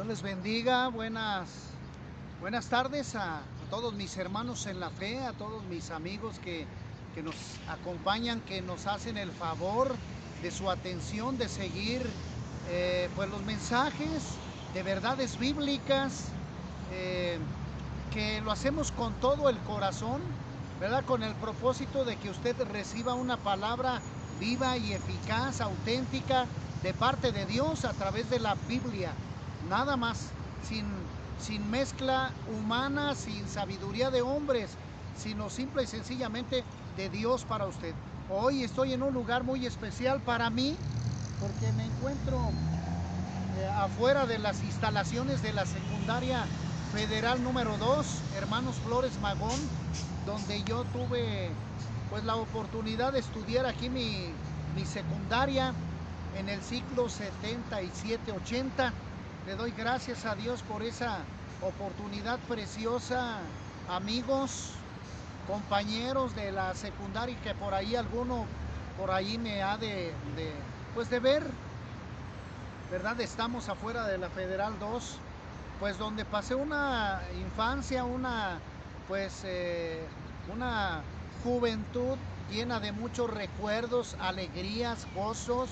Dios les bendiga, buenas tardes a todos mis hermanos en la fe, a todos mis amigos que nos acompañan, que nos hacen el favor de su atención, de seguir pues los mensajes de verdades bíblicas, que lo hacemos con todo el corazón, ¿verdad? Con el propósito de que usted reciba una palabra viva y eficaz, auténtica, de parte de Dios a través de la Biblia. Nada más, sin mezcla humana, sin sabiduría de hombres, sino simple y sencillamente de Dios para usted. Hoy estoy en un lugar muy especial para mí, porque me encuentro afuera de las instalaciones de la secundaria federal número 2, Hermanos Flores Magón, donde yo tuve pues la oportunidad de estudiar aquí mi secundaria en el ciclo 77-80. Le doy gracias a Dios por esa oportunidad preciosa, amigos, compañeros de la secundaria, que por ahí alguno por ahí me ha de ver, ¿verdad? Estamos afuera de la Federal 2, pues donde pasé una infancia, una juventud llena de muchos recuerdos, alegrías, gozos.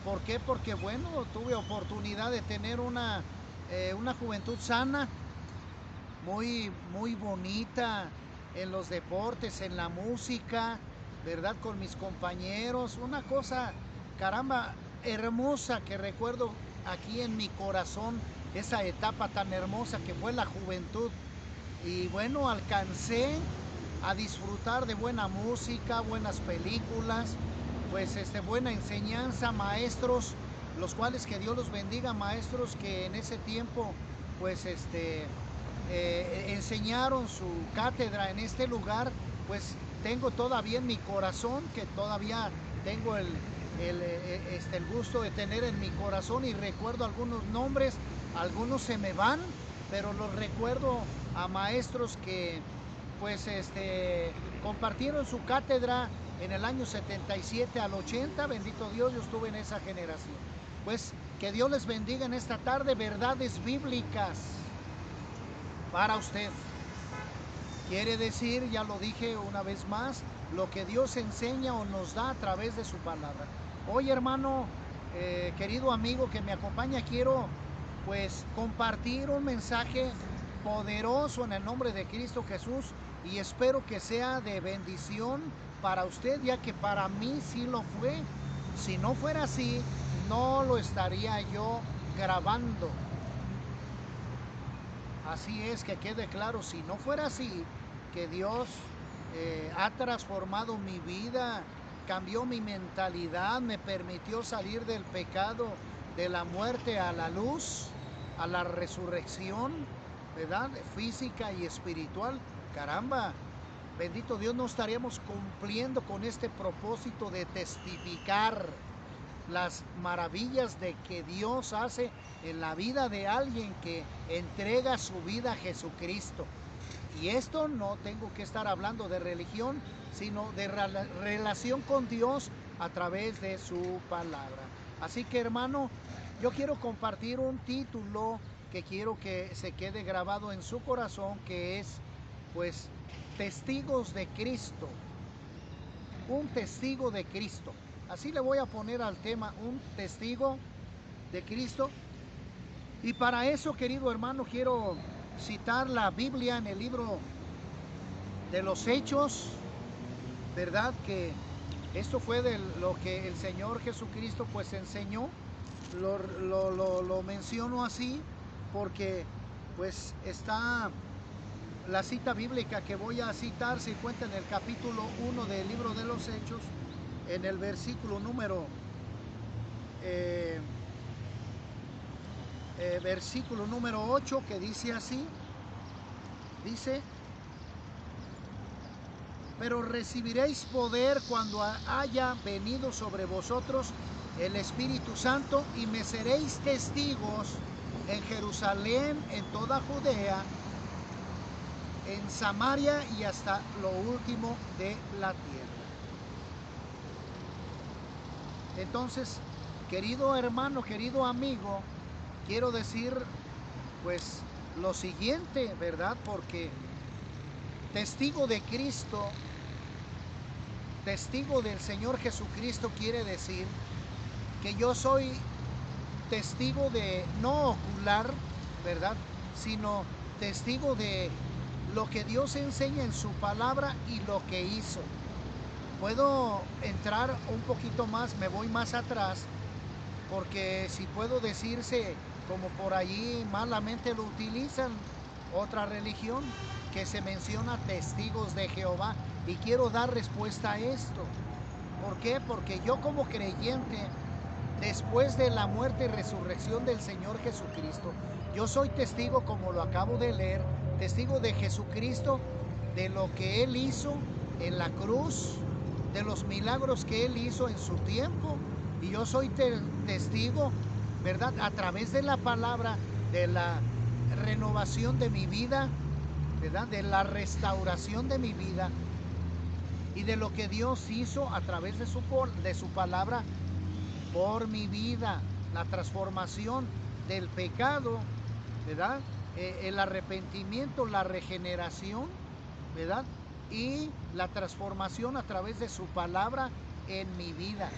¿Por qué? Porque bueno, tuve oportunidad de tener una juventud sana, muy bonita en los deportes, en la música, ¿verdad? Con mis compañeros, una cosa, caramba, hermosa que recuerdo aquí en mi corazón, esa etapa tan hermosa que fue la juventud. Y bueno, alcancé a disfrutar de buena música, buenas películas, pues buena enseñanza, maestros, los cuales que Dios los bendiga, maestros que en ese tiempo pues enseñaron su cátedra en este lugar. Pues tengo todavía en mi corazón, que todavía tengo el gusto de tener en mi corazón, y recuerdo algunos nombres, algunos se me van, pero los recuerdo a maestros que pues compartieron su cátedra en el año 77 al 80, bendito Dios, yo estuve en esa generación. Pues que Dios les bendiga en esta tarde, verdades bíblicas para usted. Quiere decir, ya lo dije una vez más, lo que Dios enseña o nos da a través de su palabra. Hoy, hermano, querido amigo que me acompaña, quiero pues compartir un mensaje poderoso en el nombre de Cristo Jesús, y espero que sea de bendición para usted, ya que para mí sí lo fue. Si no fuera así, no lo estaría yo grabando. Así es, que quede claro, si no fuera así, que Dios ha transformado mi vida, cambió mi mentalidad, me permitió salir del pecado, de la muerte a la luz, a la resurrección, ¿verdad? Física y espiritual. Caramba, bendito Dios, no estaríamos cumpliendo con este propósito de testificar las maravillas de que Dios hace en la vida de alguien que entrega su vida a Jesucristo. Y esto no tengo que estar hablando de religión, sino de relación con Dios a través de su palabra. Así que, hermano, yo quiero compartir un título que quiero que se quede grabado en su corazón, que es pues testigos de Cristo. Un testigo de Cristo. Así le voy a poner al tema, un testigo de Cristo. Y para eso, querido hermano, quiero citar la Biblia en el libro de los Hechos, ¿verdad? Que esto fue de lo que el Señor Jesucristo pues enseñó. Lo menciono así porque pues está la cita bíblica que voy a citar, se encuentra en el capítulo 1 del libro de los Hechos, en el versículo número 8, que dice así, dice: pero recibiréis poder cuando haya venido sobre vosotros el Espíritu Santo, y me seréis testigos en Jerusalén, en toda Judea, en Samaria y hasta lo último de la tierra. Entonces, querido hermano, querido amigo, quiero decir pues lo siguiente, ¿verdad? Porque testigo de Cristo, testigo del Señor Jesucristo quiere decir que yo soy testigo de, no ocular, ¿verdad? Sino testigo de lo que Dios enseña en su palabra y lo que hizo. Puedo entrar un poquito más, me voy más atrás, porque si puedo decirse, como por allí malamente lo utilizan, otra religión, que se menciona testigos de Jehová, y quiero dar respuesta a esto. ¿Por qué? Porque yo como creyente, después de la muerte y resurrección del Señor Jesucristo, yo soy testigo, como lo acabo de leer, testigo de Jesucristo, de lo que Él hizo en la cruz, de los milagros que Él hizo en su tiempo, y yo soy testigo, ¿verdad? A través de la palabra, de la renovación de mi vida, ¿verdad? De la restauración de mi vida y de lo que Dios hizo a través de su palabra por mi vida, la transformación del pecado, ¿verdad? El arrepentimiento, la regeneración, ¿verdad? Y la transformación a través de su palabra en mi vida.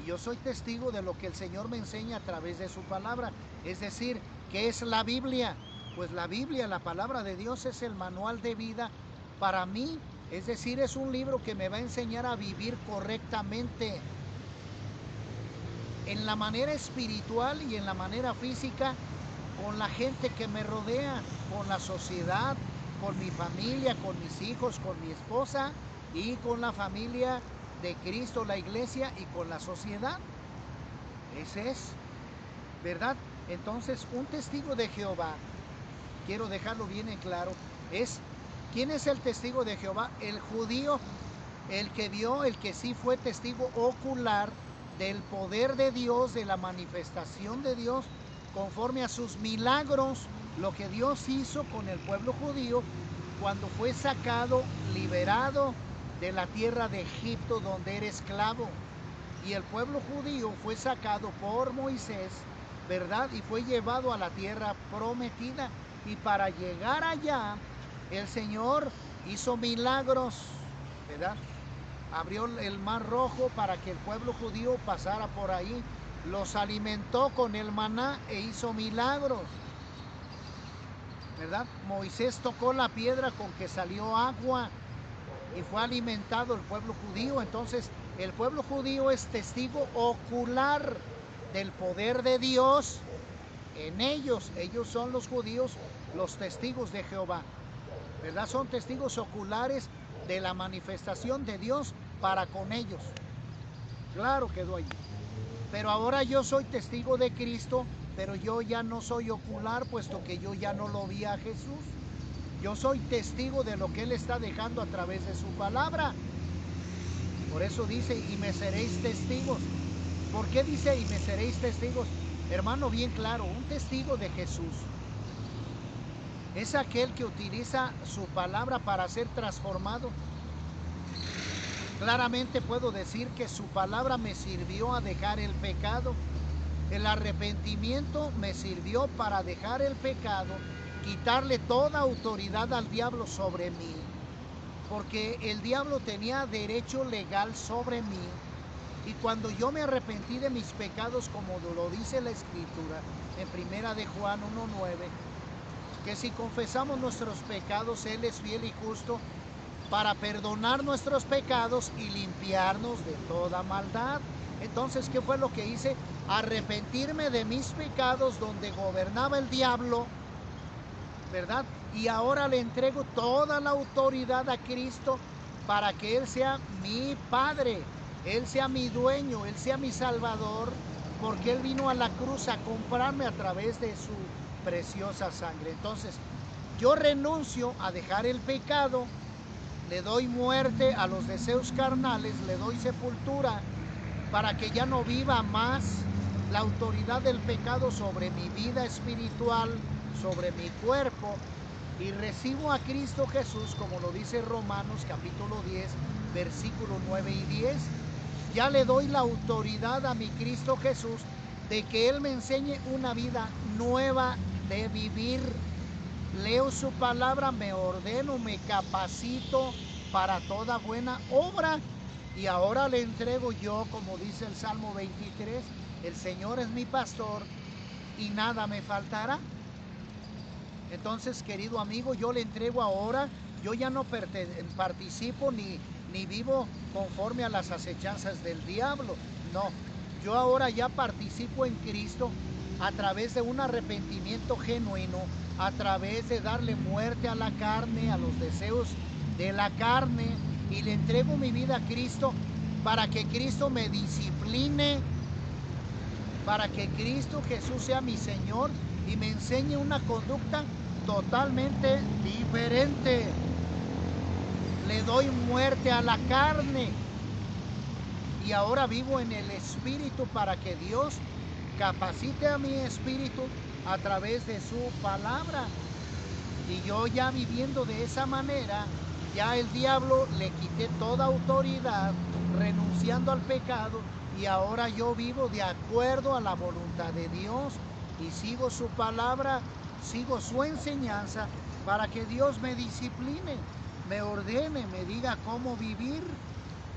Y yo soy testigo de lo que el Señor me enseña a través de su palabra. Es decir, ¿qué es la Biblia? Pues la Biblia, la palabra de Dios, es el manual de vida para mí. Es decir, es un libro que me va a enseñar a vivir correctamente en la manera espiritual y en la manera física, con la gente que me rodea, con la sociedad, con mi familia, con mis hijos, con mi esposa y con la familia de Cristo, la iglesia, y con la sociedad. Ese es, ¿verdad? Entonces, un testigo de Jehová, quiero dejarlo bien en claro, es, ¿quién es el testigo de Jehová? El judío, el que vio, el que sí fue testigo ocular del poder de Dios, de la manifestación de Dios, conforme a sus milagros, lo que Dios hizo con el pueblo judío cuando fue sacado, liberado de la tierra de Egipto, donde era esclavo. Y el pueblo judío fue sacado por Moisés, ¿verdad? Y fue llevado a la tierra prometida. Y para llegar allá, el Señor hizo milagros, ¿verdad? Abrió el mar rojo para que el pueblo judío pasara por ahí. Los alimentó con el maná e hizo milagros, ¿verdad? Moisés tocó la piedra con que salió agua y fue alimentado el pueblo judío. Entonces, el pueblo judío es testigo ocular del poder de Dios en ellos. Ellos son los judíos, los testigos de Jehová, ¿verdad? Son testigos oculares de la manifestación de Dios para con ellos. Claro, quedó allí. Pero ahora yo soy testigo de Cristo, pero yo ya no soy ocular, puesto que yo ya no lo vi a Jesús. Yo soy testigo de lo que Él está dejando a través de su palabra. Por eso dice, y me seréis testigos. ¿Por qué dice, y me seréis testigos? Hermano, bien claro, un testigo de Jesús es aquel que utiliza su palabra para ser transformado. Claramente puedo decir que su palabra me sirvió a dejar el pecado. El arrepentimiento me sirvió para dejar el pecado, quitarle toda autoridad al diablo sobre mí, porque el diablo tenía derecho legal sobre mí. Y cuando yo me arrepentí de mis pecados, como lo dice la Escritura en 1 de Juan 1:9, que si confesamos nuestros pecados, Él es fiel y justo para perdonar nuestros pecados y limpiarnos de toda maldad. Entonces, ¿qué fue lo que hice? Arrepentirme de mis pecados donde gobernaba el diablo, ¿verdad? Y ahora le entrego toda la autoridad a Cristo para que Él sea mi Padre, Él sea mi dueño, Él sea mi Salvador, porque Él vino a la cruz a comprarme a través de su preciosa sangre. Entonces, yo renuncio a dejar el pecado, le doy muerte a los deseos carnales, le doy sepultura para que ya no viva más la autoridad del pecado sobre mi vida espiritual, sobre mi cuerpo, y recibo a Cristo Jesús, como lo dice Romanos capítulo 10, versículos 9 y 10. Ya le doy la autoridad a mi Cristo Jesús de que Él me enseñe una vida nueva de vivir. Leo su palabra, me ordeno, me capacito para toda buena obra. Y ahora le entrego yo, como dice el Salmo 23, el Señor es mi pastor y nada me faltará. Entonces, querido amigo, yo le entrego ahora, yo ya no participo ni vivo conforme a las acechanzas del diablo. No, yo ahora ya participo en Cristo a través de un arrepentimiento genuino, a través de darle muerte a la carne, a los deseos de la carne, y le entrego mi vida a Cristo para que Cristo me discipline, para que Cristo Jesús sea mi Señor y me enseñe una conducta totalmente diferente. Le doy muerte a la carne y ahora vivo en el Espíritu para que Dios capacite a mi espíritu a través de su palabra. Y yo ya viviendo de esa manera, ya el diablo le quité toda autoridad, renunciando al pecado, y ahora yo vivo de acuerdo a la voluntad de Dios y sigo su palabra, sigo su enseñanza para que Dios me discipline, me ordene, me diga cómo vivir.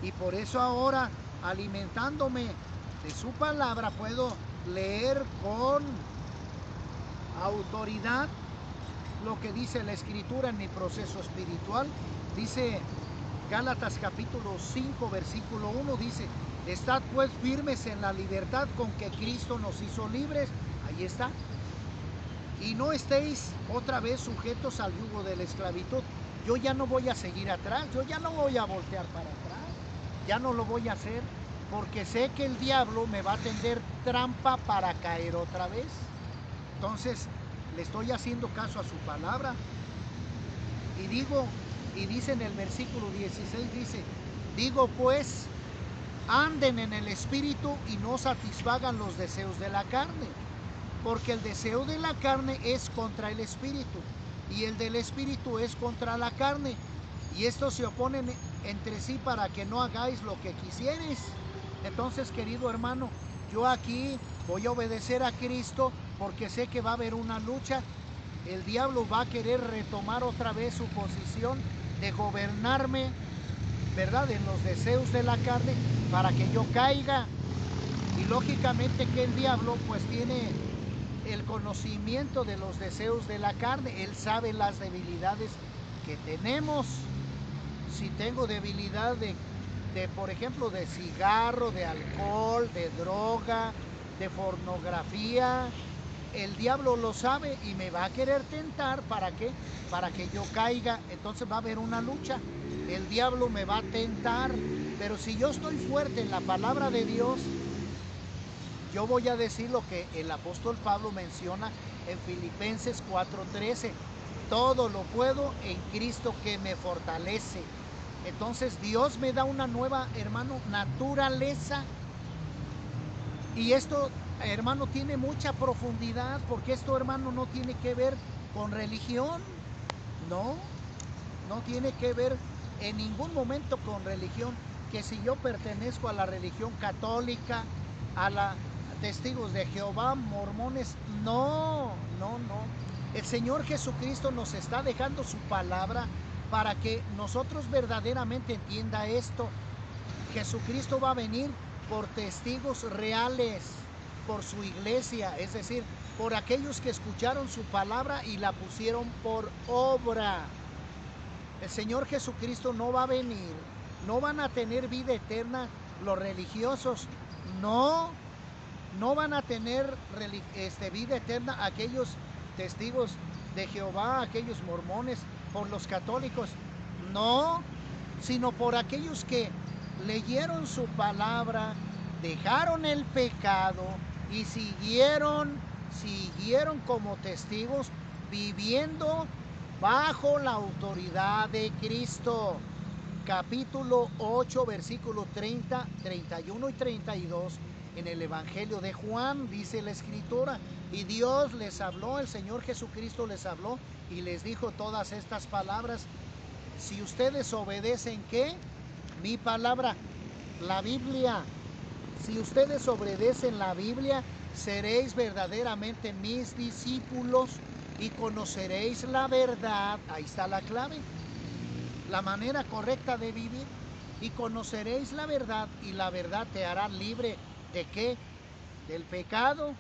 Y por eso ahora, alimentándome de su palabra, puedo leer con autoridad lo que dice la Escritura en mi proceso espiritual. Dice Gálatas capítulo 5 versículo 1, dice: estad pues firmes en la libertad con que Cristo nos hizo libres. Ahí está. Y no estéis otra vez sujetos al yugo de la esclavitud. Yo ya no voy a seguir atrás, yo ya no voy a voltear para atrás, ya no lo voy a hacer, porque sé que el diablo me va a tender trampa para caer otra vez. Entonces le estoy haciendo caso a su palabra. Y dice en el versículo 16, dice: digo pues, anden en el Espíritu y no satisfagan los deseos de la carne, porque el deseo de la carne es contra el Espíritu, y el del Espíritu es contra la carne, y estos se oponen entre sí para que no hagáis lo que quisieres. Entonces, querido hermano, yo aquí voy a obedecer a Cristo porque sé que va a haber una lucha. El diablo va a querer retomar otra vez su posición de gobernarme, ¿verdad?, en los deseos de la carne para que yo caiga. Y lógicamente que el diablo pues tiene el conocimiento de los deseos de la carne. Él sabe las debilidades que tenemos. Si tengo debilidad de por ejemplo, de cigarro, de alcohol, de droga, de pornografía, el diablo lo sabe y me va a querer tentar. ¿Para qué? Para que yo caiga. Entonces va a haber una lucha. El diablo me va a tentar, pero si yo estoy fuerte en la palabra de Dios, yo voy a decir lo que el apóstol Pablo menciona en Filipenses 4:13: todo lo puedo en Cristo que me fortalece. Entonces Dios me da una nueva, hermano, naturaleza. Y esto, hermano, tiene mucha profundidad, porque esto, hermano, no tiene que ver con religión. No tiene que ver en ningún momento con religión. Que si yo pertenezco a la religión católica, a la Testigos de Jehová, mormones, no. El Señor Jesucristo nos está dejando su palabra para que nosotros verdaderamente entienda esto. Jesucristo va a venir por testigos reales, por su iglesia, es decir, por aquellos que escucharon su palabra y la pusieron por obra. El Señor Jesucristo no va a venir, no van a tener vida eterna los religiosos, no van a tener vida eterna aquellos testigos de Jehová, aquellos mormones, por los católicos, no, sino por aquellos que leyeron su palabra, dejaron el pecado y siguieron como testigos, viviendo bajo la autoridad de Cristo. Capítulo 8, versículo 30, 31 y 32, en el Evangelio de Juan, dice la Escritura: y Dios les habló, el Señor Jesucristo les habló y les dijo todas estas palabras: si ustedes obedecen, ¿qué? Mi palabra, la Biblia. Si ustedes obedecen la Biblia, seréis verdaderamente mis discípulos y conoceréis la verdad. Ahí está la clave, la manera correcta de vivir. Y conoceréis la verdad, y la verdad te hará libre. ¿De qué? Del pecado,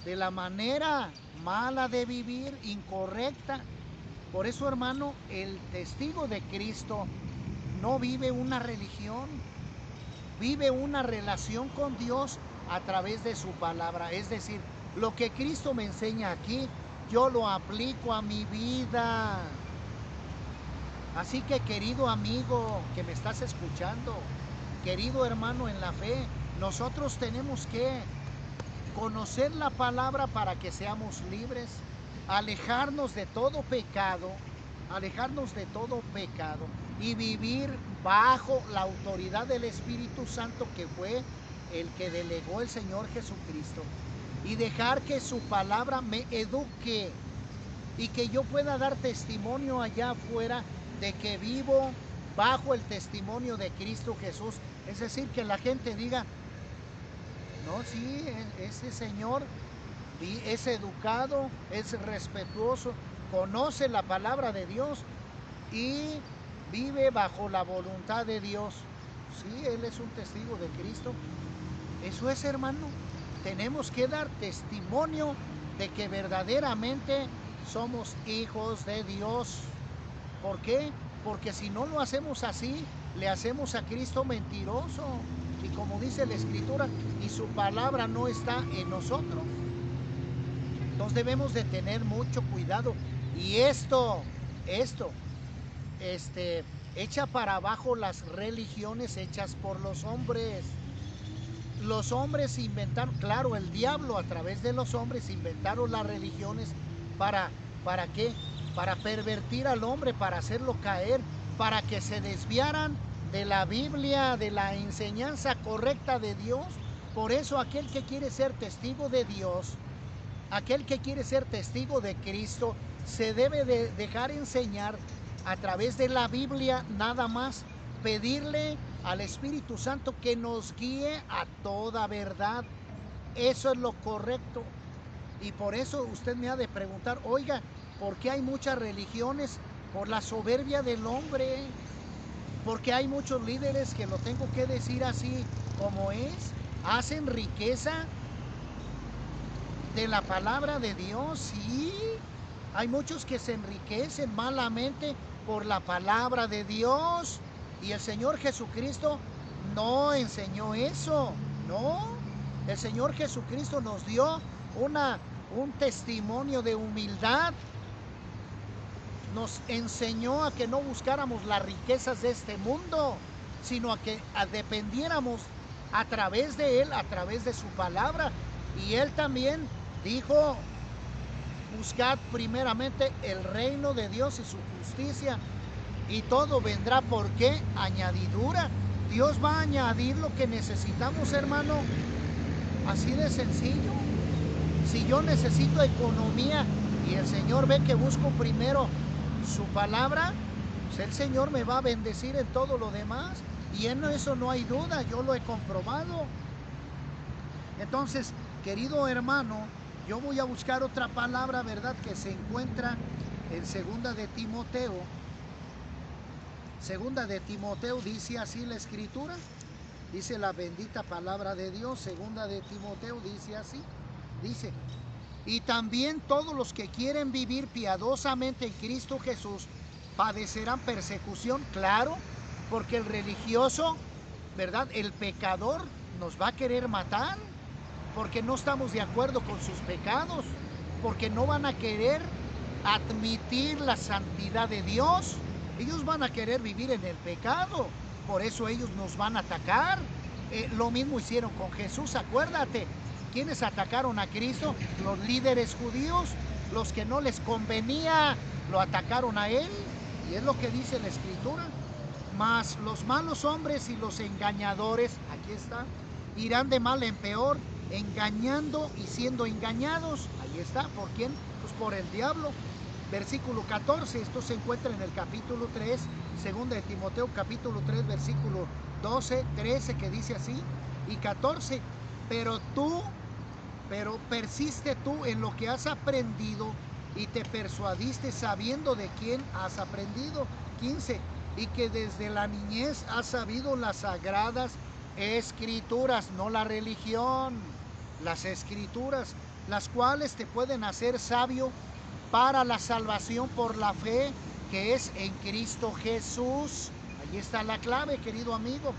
de la manera mala de vivir, incorrecta. Por eso, hermano, el testigo de Cristo no vive una religión, vive una relación con Dios a través de su palabra. Es decir, lo que Cristo me enseña aquí, yo lo aplico a mi vida. Así que, querido amigo que me estás escuchando, querido hermano en la fe, nosotros tenemos que conocer la palabra para que seamos libres, alejarnos de todo pecado, y vivir bajo la autoridad del Espíritu Santo, que fue el que delegó el Señor Jesucristo, y dejar que su palabra me eduque y que yo pueda dar testimonio allá afuera de que vivo bajo el testimonio de Cristo Jesús. Es decir, que la gente diga, no, sí, ese señor es educado, es respetuoso, conoce la palabra de Dios y vive bajo la voluntad de Dios. Sí, él es un testigo de Cristo. Eso es, hermano. Tenemos que dar testimonio de que verdaderamente somos hijos de Dios. ¿Por qué? Porque si no lo hacemos así, le hacemos a Cristo mentiroso. Y como dice la Escritura, y su palabra no está en nosotros. Entonces debemos de tener mucho cuidado. Y esto echa para abajo las religiones hechas por los hombres. Los hombres inventaron, claro, el diablo a través de los hombres inventaron las religiones ¿para qué? Para pervertir al hombre, para hacerlo caer, para que se desviaran de la Biblia, de la enseñanza correcta de Dios. Por eso aquel que quiere ser testigo de Dios, aquel que quiere ser testigo de Cristo, se debe de dejar enseñar a través de la Biblia nada más, pedirle al Espíritu Santo que nos guíe a toda verdad. Eso es lo correcto. Y por eso usted me ha de preguntar, oiga, ¿por qué hay muchas religiones? Por la soberbia del hombre. Porque hay muchos líderes, que lo tengo que decir así como es, hacen riqueza de la palabra de Dios. Sí, hay muchos que se enriquecen malamente por la palabra de Dios. Y el Señor Jesucristo no enseñó eso, no. El Señor Jesucristo nos dio un testimonio de humildad. Nos enseñó a que no buscáramos las riquezas de este mundo, sino a que dependiéramos a través de Él, a través de su palabra. Y Él también dijo, buscad primeramente el reino de Dios y su justicia, y todo vendrá, ¿por qué? Añadidura. Dios va a añadir lo que necesitamos, hermano. Así de sencillo. Si yo necesito economía y el Señor ve que busco primero su palabra, pues el Señor me va a bendecir en todo lo demás. Y en eso no hay duda, yo lo he comprobado. Entonces, querido hermano, yo voy a buscar otra palabra, ¿verdad?, que se encuentra en Segunda de Timoteo. Segunda de Timoteo dice así la Escritura, dice la bendita palabra de Dios. Segunda de Timoteo dice así, dice: y también todos los que quieren vivir piadosamente en Cristo Jesús padecerán persecución. Claro, porque el religioso, ¿verdad?, el pecador nos va a querer matar, porque no estamos de acuerdo con sus pecados, porque no van a querer admitir la santidad de Dios. Ellos van a querer vivir en el pecado, por eso ellos nos van a atacar. Lo mismo hicieron con Jesús, acuérdate. ¿Quiénes atacaron a Cristo? Los líderes judíos, los que no les convenía, lo atacaron a Él. Y es lo que dice la Escritura. Mas los malos hombres y los engañadores, aquí está, irán de mal en peor, engañando y siendo engañados. Ahí está. ¿Por quién? Pues por el diablo. Versículo 14, esto se encuentra en el capítulo 3, segunda de Timoteo, capítulo 3, versículo 12, 13, que dice así, y 14. Pero tú pero persiste tú en lo que has aprendido y te persuadiste sabiendo de quién has aprendido. 15. Y que desde la niñez has sabido las sagradas escrituras, no la religión, las escrituras, las cuales te pueden hacer sabio para la salvación por la fe que es en Cristo Jesús. Ahí está la clave, querido amigo.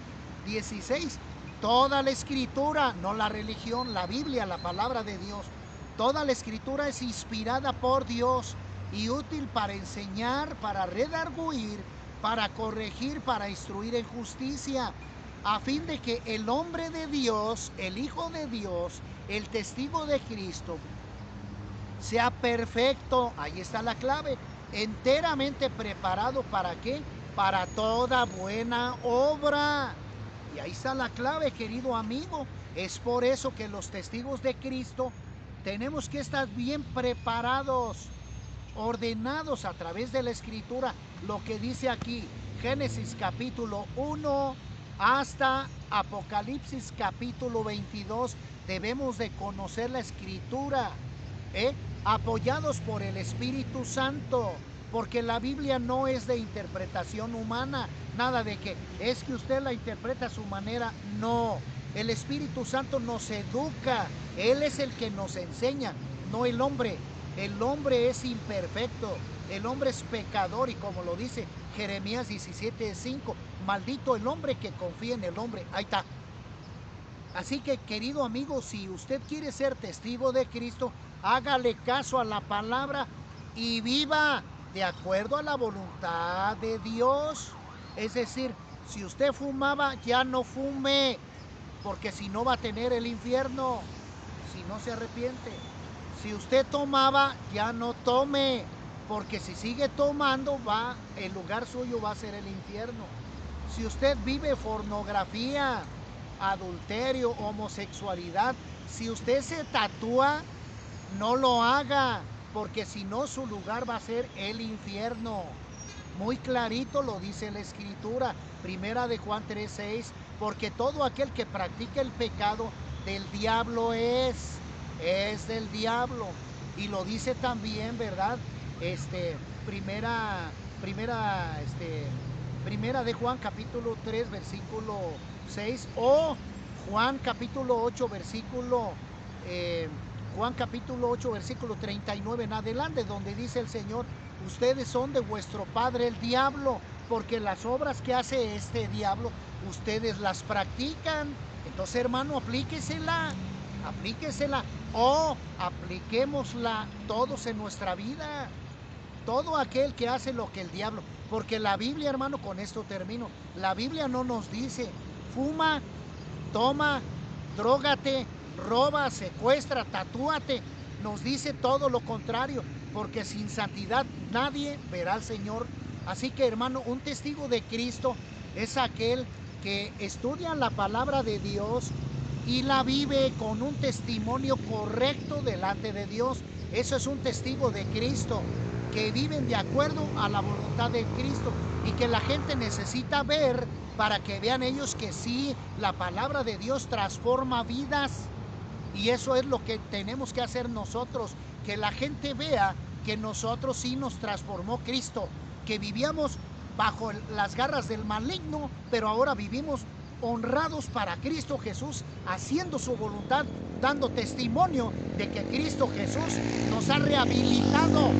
16. Toda la escritura, no la religión, la Biblia, la palabra de Dios. Toda la escritura es inspirada por Dios y útil para enseñar, para redarguir, para corregir, para instruir en justicia, a fin de que el hombre de Dios, el Hijo de Dios, el testigo de Cristo, sea perfecto, ahí está la clave, enteramente preparado ¿para qué? Para toda buena obra. Y ahí está la clave, querido amigo. Es por eso que los testigos de Cristo tenemos que estar bien preparados, ordenados a través de la Escritura, lo que dice aquí, Génesis capítulo 1 hasta Apocalipsis capítulo 22, debemos de conocer la Escritura, apoyados por el Espíritu Santo, porque la Biblia no es de interpretación humana, nada de que es que usted la interpreta a su manera, no. El Espíritu Santo nos educa, Él es el que nos enseña, no el hombre. El hombre es imperfecto, el hombre es pecador y como lo dice Jeremías 17:5, maldito el hombre que confía en el hombre. Ahí está. Así que, querido amigo, si usted quiere ser testigo de Cristo, hágale caso a la palabra y viva de acuerdo a la voluntad de Dios. Es decir, si usted fumaba, ya no fume, porque si no va a tener el infierno, si no se arrepiente. Si usted tomaba, ya no tome, porque si sigue tomando, el lugar suyo va a ser el infierno. Si usted vive pornografía, adulterio, homosexualidad, si usted se tatúa, no lo haga, porque si no su lugar va a ser el infierno. Muy clarito lo dice la Escritura, primera de Juan 3:6, porque todo aquel que practica el pecado del diablo es del diablo. Y lo dice también, ¿verdad? Primera de Juan capítulo 3 versículo 6 o Juan capítulo 8 versículo Juan capítulo 8 versículo 39 en adelante, donde dice el Señor: ustedes son de vuestro padre el diablo, porque las obras que hace este diablo ustedes las practican. Entonces, hermano, aplíquesela o apliquémosla todos en nuestra vida. Todo aquel que hace lo que el diablo, porque la Biblia, hermano, con esto termino, la Biblia no nos dice fuma, toma, drógate, roba, secuestra, tatúate. Nos dice todo lo contrario, porque sin santidad nadie verá al Señor. Así que, hermano, un testigo de Cristo es aquel que estudia la palabra de Dios y la vive con un testimonio correcto delante de Dios. Eso es un testigo de Cristo, que viven de acuerdo a la voluntad de Cristo y que la gente necesita ver para que vean ellos que sí, la palabra de Dios transforma vidas. Y eso es lo que tenemos que hacer nosotros, que la gente vea que nosotros sí nos transformó Cristo, que vivíamos bajo las garras del maligno, pero ahora vivimos honrados para Cristo Jesús, haciendo su voluntad, dando testimonio de que Cristo Jesús nos ha rehabilitado,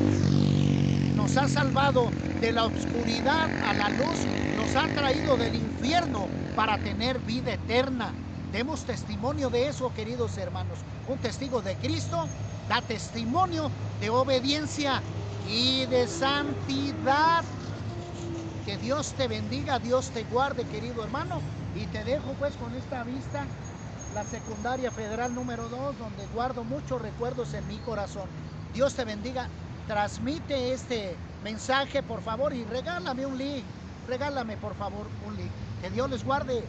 nos ha salvado de la oscuridad a la luz, nos ha traído del infierno para tener vida eterna. Demos testimonio de eso, queridos hermanos. Un testigo de Cristo da testimonio de obediencia y de santidad. Que Dios te bendiga, Dios te guarde, querido hermano. Y te dejo pues con esta vista, la secundaria federal número 2, donde guardo muchos recuerdos en mi corazón. Dios te bendiga. Transmite este mensaje, por favor, y regálame un link. Regálame, por favor, un link. Que Dios les guarde.